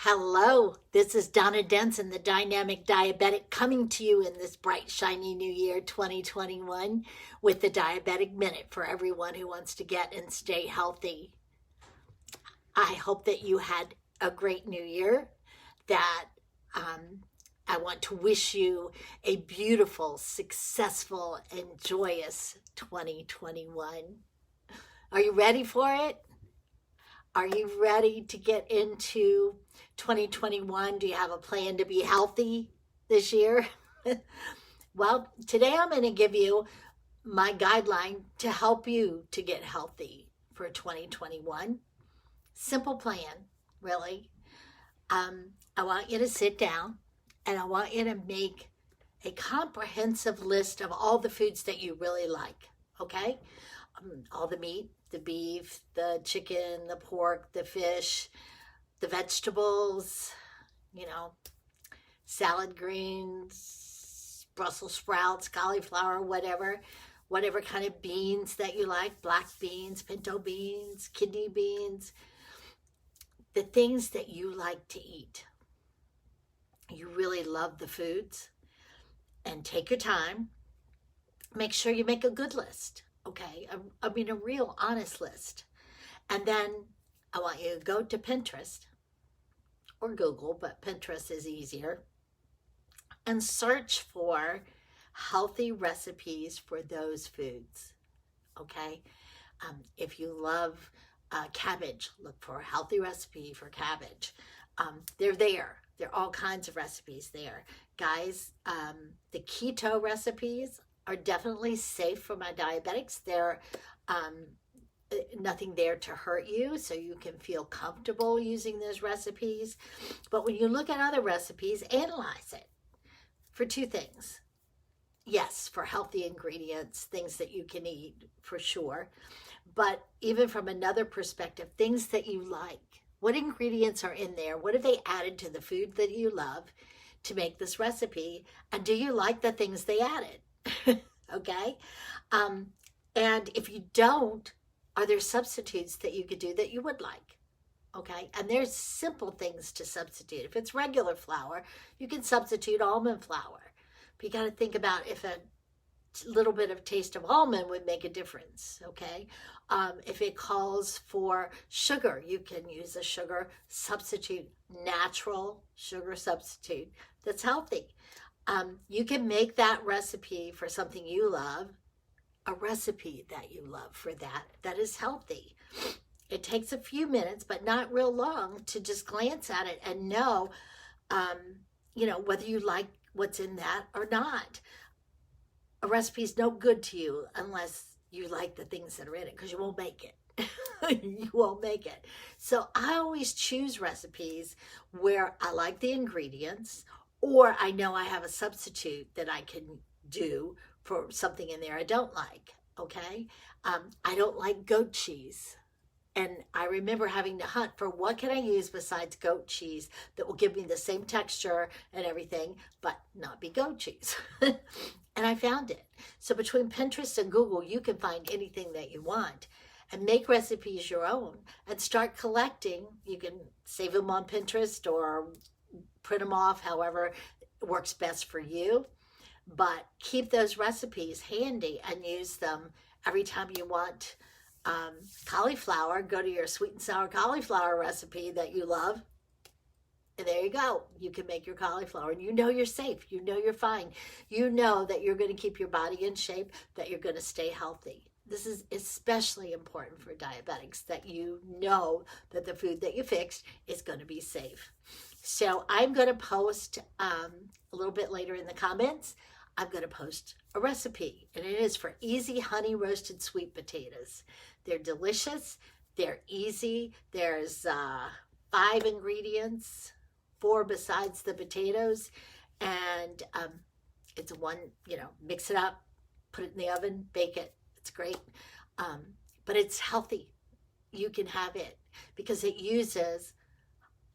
Hello, this is Donna Denson, the Dynamic Diabetic, coming to you in this bright, shiny new year 2021 with the Diabetic Minute for everyone who wants to get and stay healthy. I hope that you had a great new year, that I want to wish you a beautiful, successful, and joyous 2021. Are you ready for it? Are you ready to get into 2021? Do you have a plan to be healthy this year? Well, today I'm going to give you my guideline to help you to get healthy for 2021. Simple plan, really. I want you to sit down and I want you to make a comprehensive list of all the foods that you really like, okay? All the meat, the beef, the chicken, the pork, the fish, the vegetables, salad greens, Brussels sprouts, cauliflower, whatever kind of beans that you like, black beans, pinto beans, kidney beans, the things that you like to eat. You really love the foods, and take your time. Make sure you make a good list. Okay, a real honest list. And then I want you to go to Pinterest or Google, but Pinterest is easier, and search for healthy recipes for those foods. Okay, if you love cabbage, look for a healthy recipe for cabbage. They're there. There are all kinds of recipes there. Guys, the keto recipes are definitely safe for my diabetics. They're nothing there to hurt you, so you can feel comfortable using those recipes. But when you look at other recipes, analyze it for two things. Yes, for healthy ingredients, things that you can eat for sure. But even from another perspective, things that you like. What ingredients are in there? What have they added to the food that you love to make this recipe? And do you like the things they added? Okay, and if you don't, are there substitutes that you could do that you would like? Okay, and there's simple things to substitute. If it's regular flour, you can substitute almond flour, but you got to think about if a little bit of taste of almond would make a difference. Okay, if it calls for sugar, you can use a sugar substitute, natural sugar substitute that's healthy. You can make that recipe for something you love, a recipe that you love for that is healthy. It takes a few minutes, but not real long, to just glance at it and know, whether you like what's in that or not. A recipe is no good to you unless you like the things that are in it, because you won't make it. You won't make it. So I always choose recipes where I like the ingredients, or I know I have a substitute that I can do for something in there I don't like, okay? I don't like goat cheese. And I remember having to hunt for what can I use besides goat cheese that will give me the same texture and everything, but not be goat cheese. And I found it. So between Pinterest and Google, you can find anything that you want and make recipes your own and start collecting. You can save them on Pinterest or print them off, however works best for you. But keep those recipes handy and use them every time you want cauliflower. Go to your sweet and sour cauliflower recipe that you love, and there you go. You can make your cauliflower, and you know you're safe. You know you're fine. You know that you're going to keep your body in shape, that you're going to stay healthy. This is especially important for diabetics, that you know that the food that you fixed is going to be safe. So I'm going to post a little bit later in the comments, I'm going to post a recipe, and it is for easy honey roasted sweet potatoes. They're delicious. They're easy. There's 5 ingredients, 4 besides the potatoes, and it's one, mix it up, put it in the oven, bake it. It's great, but it's healthy. You can have it because it uses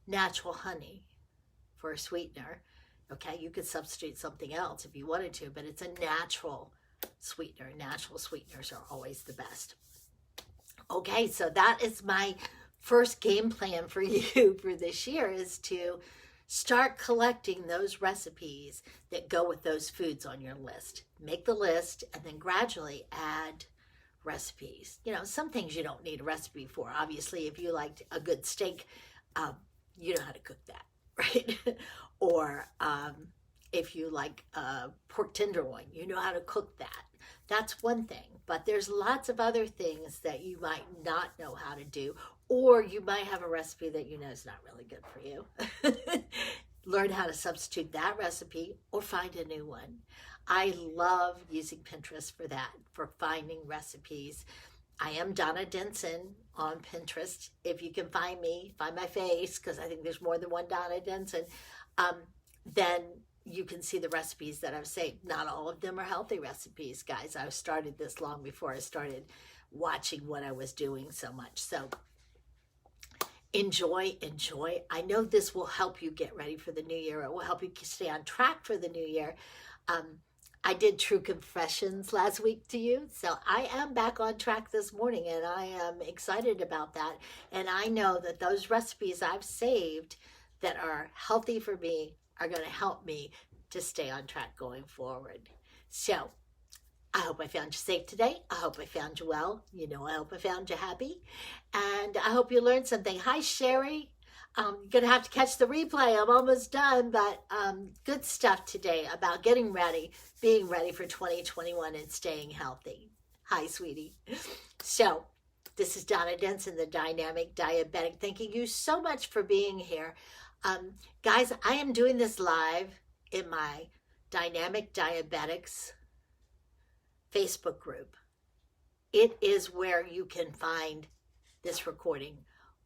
natural honey for a sweetener. Okay, you could substitute something else if you wanted to, but it's a natural sweetener. Natural sweeteners are always the best. Okay, so that is my first game plan for you for this year is to start collecting those recipes that go with those foods on your list. Make the list and then gradually add recipes. You know, some things you don't need a recipe for. Obviously, if you like a good steak, you know how to cook that, right? Or if you like pork tenderloin, you know how to cook that. That's one thing. But there's lots of other things that you might not know how to do, or you might have a recipe that you know is not really good for you. Learn how to substitute that recipe or find a new one. I love using Pinterest for that, for finding recipes. I am Donna Denson on Pinterest. If you can find me, find my face, because I think there's more than one Donna Denson, then you can see the recipes that I've saved. Not all of them are healthy recipes, guys. I started this long before I started watching what I was doing so much. So enjoy. I know this will help you get ready for the new year. It will help you stay on track for the new year. I did True Confessions last week to you, so I am back on track this morning, and I am excited about that. And I know that those recipes I've saved that are healthy for me are going to help me to stay on track going forward. So I hope I found you safe today. I hope I found you well. You know, I hope I found you happy. And I hope you learned something. Hi, Sherry. You're going to have to catch the replay. I'm almost done, but good stuff today about getting ready, being ready for 2021 and staying healthy. Hi, sweetie. So this is Donna Denson, the Dynamic Diabetic. Thanking you so much for being here. Guys, I am doing this live in my Dynamic Diabetics Facebook group. It is where you can find this recording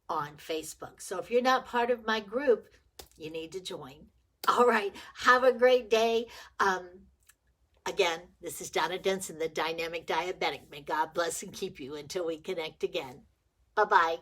on Facebook. So if you're not part of my group, you need to join. All right. Have a great day. Again, this is Donna Denson, the Dynamic Diabetic. May God bless and keep you until we connect again. Bye-bye.